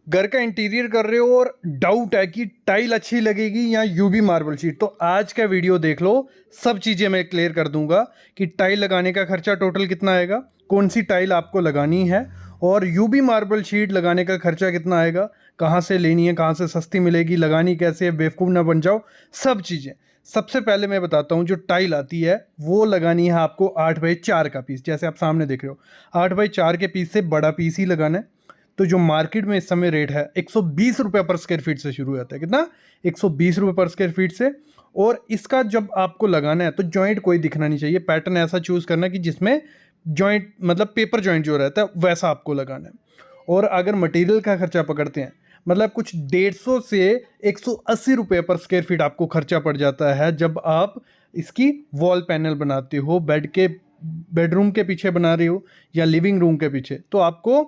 घर का इंटीरियर कर रहे हो और डाउट है कि टाइल अच्छी लगेगी या यूवी मार्बल शीट, तो आज का वीडियो देख लो। सब चीज़ें मैं क्लियर कर दूंगा कि टाइल लगाने का खर्चा टोटल कितना आएगा, कौन सी टाइल आपको लगानी है, और यूवी मार्बल शीट लगाने का खर्चा कितना आएगा, कहाँ से लेनी है, कहाँ से सस्ती मिलेगी, लगानी कैसे है, बेवकूफ़ ना बन जाओ, सब चीज़ें। सबसे पहले मैं बताता हूँ, जो टाइल आती है वो लगानी है आपको 8x4 का पीस, जैसे आप सामने देख रहे हो 8x4 के पीस से बड़ा पीस ही लगाना है। तो जो मार्केट में इस समय रेट है 120 रुपये पर स्क्वायर फीट से शुरू होता है। कितना? 120 रुपये पर स्क्वायर फीट से। और इसका जब आपको लगाना है तो जॉइंट कोई दिखना नहीं चाहिए, पैटर्न ऐसा चूज़ करना कि जिसमें जॉइंट मतलब पेपर जॉइंट जो रहता है वैसा आपको लगाना है। और अगर मटेरियल का खर्चा पकड़ते हैं, मतलब कुछ 150 से 180 रुपये पर स्क्वायर फीट आपको खर्चा पड़ जाता है जब आप इसकी वॉल पैनल बनाते हो, बेडरूम के पीछे बना रहे हो या लिविंग रूम के पीछे, तो आपको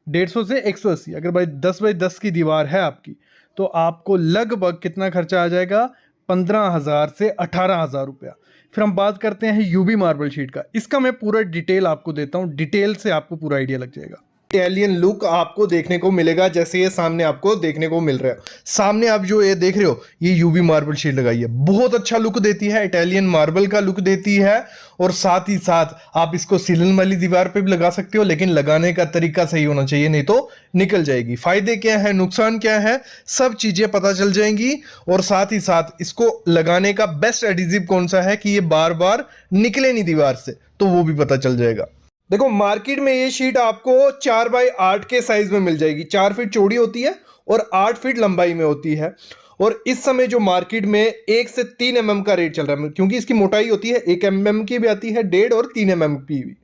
150 से 180। अगर भाई 10x10 की दीवार है आपकी, तो आपको लगभग कितना खर्चा आ जाएगा? 15,000 से 18,000 रुपया। फिर हम बात करते हैं यूवी मार्बल शीट का। इसका मैं पूरा डिटेल आपको देता हूँ, डिटेल से आपको पूरा आइडिया लग जाएगा। इटालियन लुक आपको देखने को मिलेगा, जैसे ये सामने आपको देखने को मिल रहा है। सामने आप जो ये देख रहे हो, ये यूवी मार्बल शीट लगाई है, बहुत अच्छा लुक देती है, इटालियन मार्बल का लुक देती है। और साथ ही साथ आप इसको सीलन वाली दीवार पे भी लगा सकते हो, लेकिन लगाने का तरीका सही होना चाहिए, नहीं तो निकल जाएगी। फायदे क्या है, नुकसान क्या है, सब चीजें पता चल जाएंगी। और साथ ही साथ इसको लगाने का बेस्ट एडिजिव कौन सा है कि ये बार बार निकले नहीं दीवार से, तो वो भी पता चल जाएगा। देखो, मार्केट में ये शीट आपको 4x8 के साइज में मिल जाएगी। 4 फीट चौड़ी होती है और 8 फीट लंबाई में होती है। और इस समय जो मार्केट में 1 से 3 mm का रेट चल रहा है, क्योंकि इसकी मोटाई होती है 1 mm की भी आती है, 1.5 और 3 mm की भी।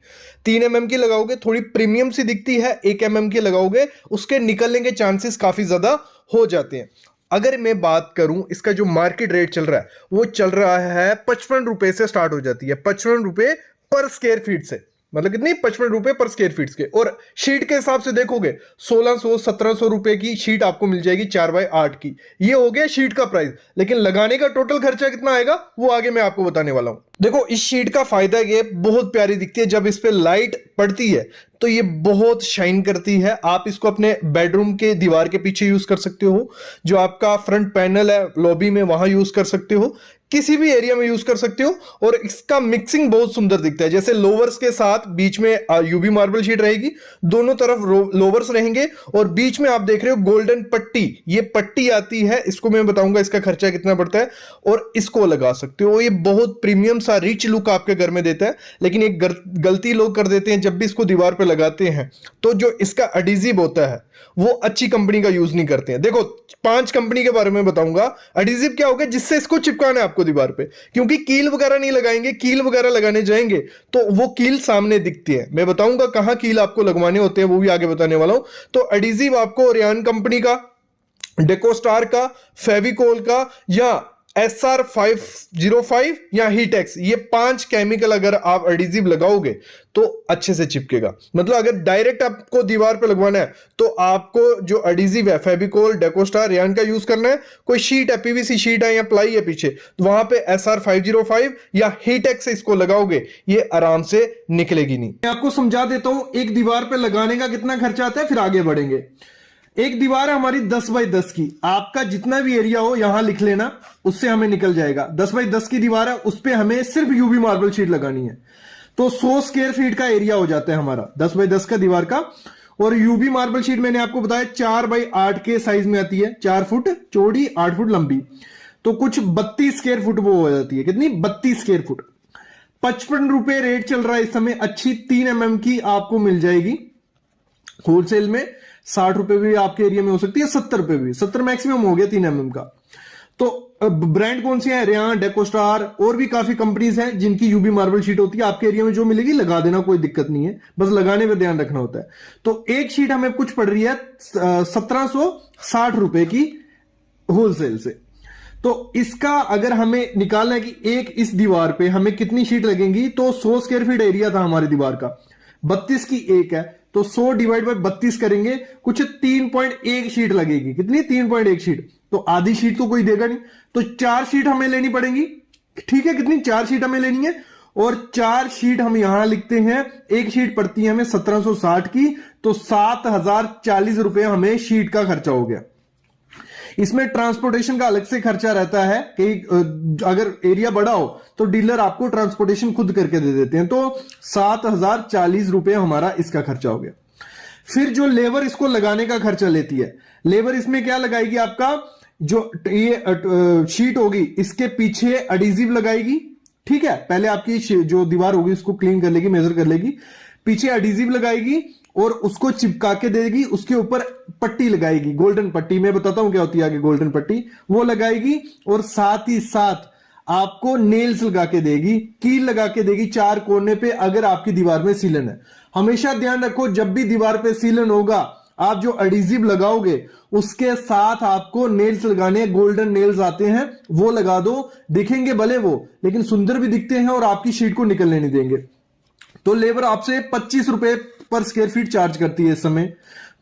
3 mm की लगाओगे थोड़ी प्रीमियम सी दिखती है, 1 mm की लगाओगे उसके निकलने के चांसेस काफी ज्यादा हो जाते हैं। अगर मैं बात करूं, इसका जो मार्केट रेट चल रहा है वो चल रहा है 55 रुपए से स्टार्ट हो जाती है, 55 रुपए पर स्क्वायर फीट से। मतलब कितनी? 55 रुपए पर स्क्वायर फीट के। और शीट के हिसाब से देखोगे 1600-1700 रुपए की शीट आपको मिल जाएगी 4x8 की। ये हो गया शीट का प्राइस, लेकिन लगाने का टोटल खर्चा कितना आएगा वो आगे मैं आपको बताने वाला हूं। देखो, इस शीट का फायदा ये बहुत प्यारी दिखती है, जब इस पे लाइट पड़ती है तो ये बहुत शाइन करती है। आप इसको अपने बेडरूम के दीवार के पीछे यूज कर सकते हो, जो आपका फ्रंट पैनल है लॉबी में वहां यूज कर सकते हो, किसी भी एरिया में यूज कर सकते हो। और इसका मिक्सिंग बहुत सुंदर दिखता है, जैसे लोवर्स के साथ बीच में यूवी मार्बल शीट रहेगी, दोनों तरफ लोवर्स रहेंगे और बीच में आप देख रहे हो गोल्डन पट्टी, ये पट्टी आती है, इसको मैं बताऊंगा इसका खर्चा कितना पड़ता है। और इसको लगा सकते हो, ये बहुत प्रीमियम सा रिच लुक आपके घर में देता है। लेकिन एक गलती लोग कर देते हैं, जब भी इसको दीवार पे लगाते हैं तो जो इसका एडिजिव होता है वो अच्छी कंपनी का यूज नहीं करते हैं। देखो, 5 कंपनी के बारे में बताऊंगा। एडिजिव क्या होगा? जिससे इसको चिपकाना है आपको दीवार पे, क्योंकि कील वगैरह नहीं लगाएंगे। कील वगैरह लगाने जाएंगे तो वो कील सामने दिखती है, मैं बताऊंगा कहां कील आपको लगवाने होते हैं, वो भी आगे बताने वाला हूं। तो एडिजिव आपको ओरियन कंपनी का, डेकोस्टार का, फेविकोल का या SR505 या हीटेक्स, ये 5 केमिकल अगर आप एडिजिव लगाओगे तो अच्छे से चिपकेगा। मतलब अगर डायरेक्ट आपको दीवार पे लगवाना है तो आपको जो एडिजिव है फेविकोल, डेकोस्टार, रेयन का यूज करना है। कोई शीट है, पीवीसी शीट है या प्लाई है पीछे, तो वहां पे SR505 या हीटेक्स से इसको लगाओगे, ये आराम से निकलेगी नहीं। मैं आपको समझा देता हूं एक दीवार पे लगाने का कितना खर्चा आता है, फिर आगे बढ़ेंगे। एक दीवार है हमारी 10x10 की, आपका जितना भी एरिया हो यहां लिख लेना, उससे हमें निकल जाएगा। 10x10 की दीवार है, उस पर हमें सिर्फ यूवी मार्बल शीट लगानी है, तो 100 स्क्वायर फीट का एरिया हो जाता है हमारा 10x10 का दीवार का। और यूवी मार्बल शीट मैंने आपको बताया 4x8 के साइज में आती है, 4 फुट चौड़ी, 8 फुट लंबी, तो कुछ 32 स्क्वायर फुट वो हो जाती है। कितनी? 32 स्क्वायर फुट। 55 रुपए रेट चल रहा है इस समय। अच्छी 3 mm की आपको मिल जाएगी होलसेल में। 60 रुपए भी आपके एरिया में हो सकती है, 70 रुपए भी, 70 मैक्सिमम हो गया 3 mm का। तो ब्रांड कौन सी है? रेयन, डेकोस्टार, और भी काफी कंपनीज हैं जिनकी यूवी मार्बल शीट होती है। आपके एरिया में जो मिलेगी लगा देना, कोई दिक्कत नहीं है, बस लगाने में ध्यान रखना होता है। तो एक शीट हमें कुछ पड़ रही है 1760 रुपए की होलसेल से। तो इसका अगर हमें निकालना है कि एक इस दीवार पे हमें कितनी शीट लगेंगी, तो 100 स्क्वायर फीट एरिया था हमारी दीवार का, 32 की एक है, तो 100 डिवाइड बाय 32 करेंगे, कुछ 3.1 शीट लगेगी। कितनी? 3.1 शीट। तो आधी शीट तो कोई देगा नहीं, तो 4 शीट हमें लेनी पड़ेगी। ठीक है, कितनी? 4 शीट हमें लेनी है। और 4 शीट हम यहां लिखते हैं। एक शीट पड़ती है हमें 1760 की, तो 7040 रुपए हमें शीट का खर्चा हो गया। इसमें ट्रांसपोर्टेशन का अलग से खर्चा रहता है कि अगर एरिया बड़ा हो तो डीलर आपको ट्रांसपोर्टेशन खुद करके दे देते हैं। तो 7040 रुपए हमारा इसका खर्चा हो गया। फिर जो लेबर इसको लगाने का खर्चा लेती है, लेबर इसमें क्या लगाएगी, आपका जो ये शीट होगी इसके पीछे एडिजिव लगाएगी। ठीक है, पहले आपकी जो दीवार होगी उसको क्लीन कर लेगी, मेजर कर लेगी, पीछे एडिजिव लगाएगी और उसको चिपका के देगी। उसके ऊपर पट्टी लगाएगी, गोल्डन पट्टी, मैं बताता हूं क्या होती है आगे गोल्डन पट्टी, वो लगाएगी। और साथ ही साथ आपको नेल्स लगा के देगी, कील लगा के देगी 4 कोने पे, अगर आपकी दीवार में सीलन है। हमेशा ध्यान रखो, जब भी दीवार पे सीलन होगा, आप जो एडिजिव लगाओगे उसके साथ आपको नेल्स लगाने, गोल्डन नेल्स आते हैं, वो लगा दो। दिखेंगे भले वो, लेकिन सुंदर भी दिखते हैं और आपकी शीट को निकलने नहीं देंगे। तो लेबर आपसे 25 रुपए पर स्क्वायर फीट चार्ज करती है इस समय।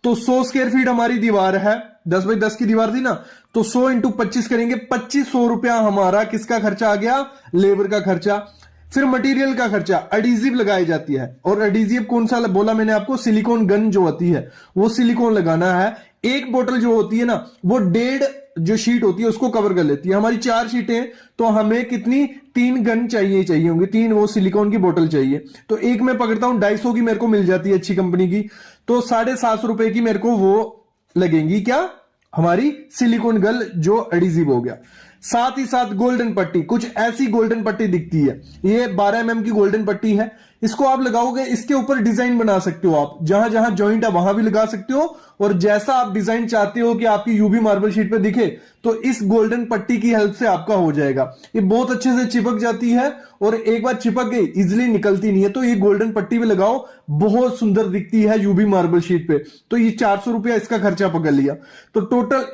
तो 100 स्क्वायर फीट हमारी दीवार है, 10 बाई 10 की दीवार थी ना, तो 100 इंटू 25 करेंगे, 2500 रुपया हमारा किसका खर्चा आ गया, लेबर का खर्चा। फिर मटेरियल का खर्चा, एडिजिव लगाई जाती है, और एडिजिव कौन सा बोला मैंने आपको, सिलिकॉन गन जो होती है वो सिलिकॉन लगाना है। एक बोतल जो होती है ना, वो 1.5 जो शीट होती है उसको कवर कर लेती है। हमारी 4 शीटें, तो हमें कितनी, 3 गन चाहिए होंगी, 3 वो सिलिकॉन की बोतल चाहिए। तो एक मैं पकड़ता हूं 250 की मेरे को मिल जाती है अच्छी कंपनी की, तो 750 रुपए की मेरे को वो लगेंगी, क्या, हमारी सिलिकॉन गन जो एडिजिव हो गया। साथ ही साथ गोल्डन पट्टी, कुछ ऐसी गोल्डन पट्टी दिखती है, ये 12 mm की गोल्डन पट्टी है। इसको आप लगाओगे, इसके ऊपर डिजाइन बना सकते हो आप, जहां जहां जॉइंट है वहां भी लगा सकते हो, और जैसा आप डिजाइन चाहते हो कि आपकी यूवी मार्बल शीट पे दिखे, तो इस गोल्डन पट्टी की हेल्प से आपका हो जाएगा। ये बहुत अच्छे से चिपक जाती है, और एक बार चिपक गई इजिली निकलती नहीं है। तो ये गोल्डन पट्टी भी लगाओ, बहुत सुंदर दिखती है यूवी मार्बल शीट पे। तो ये 400 रुपया इसका खर्चा पकड़ लिया। तो टोटल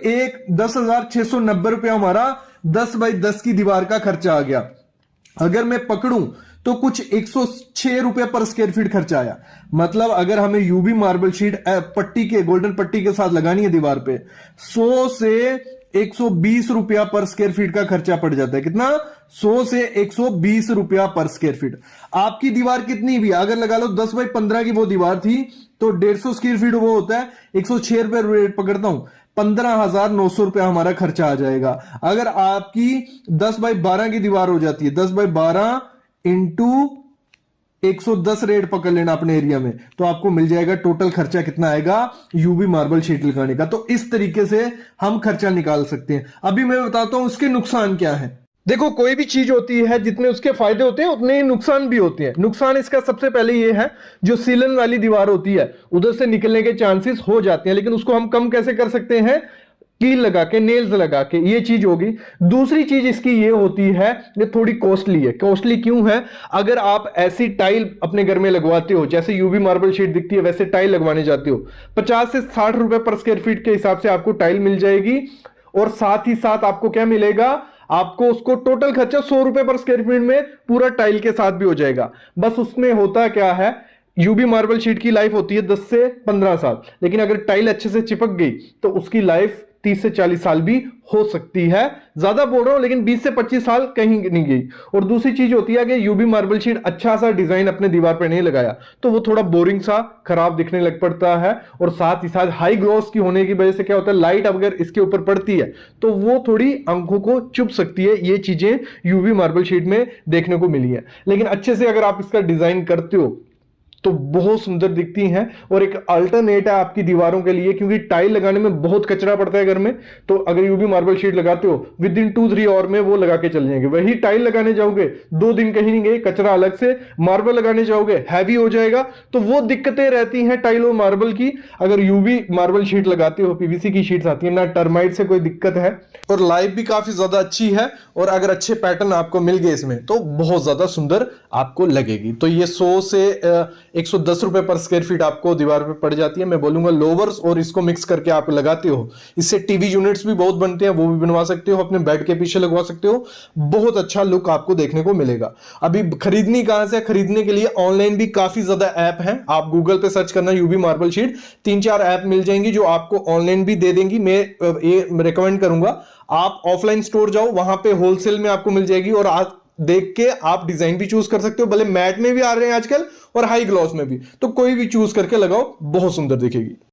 10,690 रुपया हमारा 10 बाई 10 की दीवार का खर्चा आ गया। अगर मैं पकड़ूं तो कुछ 106 रुपए पर स्क्वायर फीट खर्चा आया। मतलब अगर हमें यूवी मार्बल शीट पट्टी के, गोल्डन पट्टी के साथ लगानी है दीवार पे, 100 से 120 रुपया पर स्क्वायर फीट का खर्चा पड़ जाता है। कितना, 100 से 120 रुपया पर स्क्वायर फीट। आपकी दीवार कितनी भी, अगर लगा लो 10 बाई 15 की वो दीवार थी, तो 150 स्क्वायर फीट वो होता है, 106 रुपए रेट पकड़ता हूं, 15,900 रुपया हमारा खर्चा आ जाएगा। अगर आपकी 10 बाई 12 की दीवार हो जाती है, 10 बाई 12 इंटू 110 रेट पकड़ लेना अपने एरिया में, तो आपको मिल जाएगा टोटल खर्चा कितना आएगा यूवी मार्बल शीट लगाने का। तो इस तरीके से हम खर्चा निकाल सकते हैं। अभी मैं बताता हूं उसके नुकसान क्या है। देखो, कोई भी चीज होती है, जितने उसके फायदे होते हैं उतने ही नुकसान भी होते हैं। नुकसान इसका सबसे पहले ये है, जो सीलन वाली दीवार होती है उधर से निकलने के चांसेस हो जाते हैं, लेकिन उसको हम कम कैसे कर सकते हैं, कील लगा के, नेल्स लगा के, ये चीज होगी। दूसरी चीज इसकी ये होती है, ये थोड़ी कॉस्टली है। कॉस्टली क्यों है, अगर आप ऐसी टाइल अपने घर में लगवाते हो, जैसे यूवी मार्बल शीट दिखती है वैसे टाइल लगवाने जाते हो, 50 से 60 रुपए पर स्क्वायर फीट के हिसाब से आपको टाइल मिल जाएगी। और साथ ही साथ आपको क्या मिलेगा, आपको उसको टोटल खर्चा 100 रुपए पर स्क्वायर फीट में पूरा टाइल के साथ भी हो जाएगा। बस उसमें होता क्या है, यूवी मार्बल शीट की लाइफ होती है 10 से 15 साल, लेकिन अगर टाइल अच्छे से चिपक गई तो उसकी लाइफ 30 से 40 साल भी हो सकती है। ज्यादा बोल रहा हूं, लेकिन 20 से 25 साल कहीं नहीं गई। और दूसरी चीज होती है कि यूवी मार्बल शीट अच्छा सा डिजाइन अपने दीवार पर नहीं लगाया तो वो थोड़ा बोरिंग सा, खराब दिखने लग पड़ता है। और साथ ही साथ हाई ग्लॉस की होने की वजह से क्या होता है, लाइट अगर इसके ऊपर पड़ती है तो वो थोड़ी आंखों को चुभ सकती है। ये चीजें यूवी मार्बल शीट में देखने को मिली है। लेकिन अच्छे से अगर आप इसका डिजाइन करते हो तो बहुत सुंदर दिखती हैं, और एक अल्टरनेट है आपकी दीवारों के लिए, क्योंकि टाइल लगाने में बहुत कचरा पड़ता है घर में। तो अगर यूवी मार्बल शीट लगाते हो, विद इन 2-3 आवर में वो लगा के चल जाएंगे। वही टाइल लगाने जाओगे 2 दिन कहीं नहीं गए, कचरा अलग से। मार्बल लगाने जाओगे हैवी हो जाएगा। तो वो दिक्कतें रहती हैं टाइल और मार्बल की। अगर यूवी मार्बल शीट लगाते हो, पीवीसी की शीट्स आती है ना, टर्माइट से कोई दिक्कत है, और लाइफ भी काफी ज्यादा अच्छी है। और अगर अच्छे पैटर्न आपको मिल गए इसमें तो बहुत ज्यादा सुंदर आपको लगेगी। तो ये 100 से 110 रुपए पर स्क्वायर फीट आपको दीवार पे पड़ जाती है। मैं बोलूंगा लोवर्स और इसको मिक्स करके आप लगाते हो, इससे टीवी यूनिट्स भी बहुत बनते हैं, वो भी बनवा सकते हो, अपने बेड के पीछे लगवा सकते हो। बहुत अच्छा लुक आपको देखने को मिलेगा। अभी खरीदनी कहां से, खरीदने के लिए ऑनलाइन भी काफी ज्यादा ऐप हैं। आप गूगल पे सर्च करना यूवी मार्बल शीट, 3-4 ऐप मिल जाएंगी जो आपको ऑनलाइन भी दे देंगी। मैं ये रिकमेंड करूंगा आप ऑफलाइन स्टोर जाओ, वहां पे होलसेल में आपको मिल जाएगी। और आज देख के आप डिजाइन भी चूज कर सकते हो, भले मैट में भी आ रहे हैं आजकल और हाई ग्लॉस में भी, तो कोई भी चूज करके लगाओ, बहुत सुंदर दिखेगी।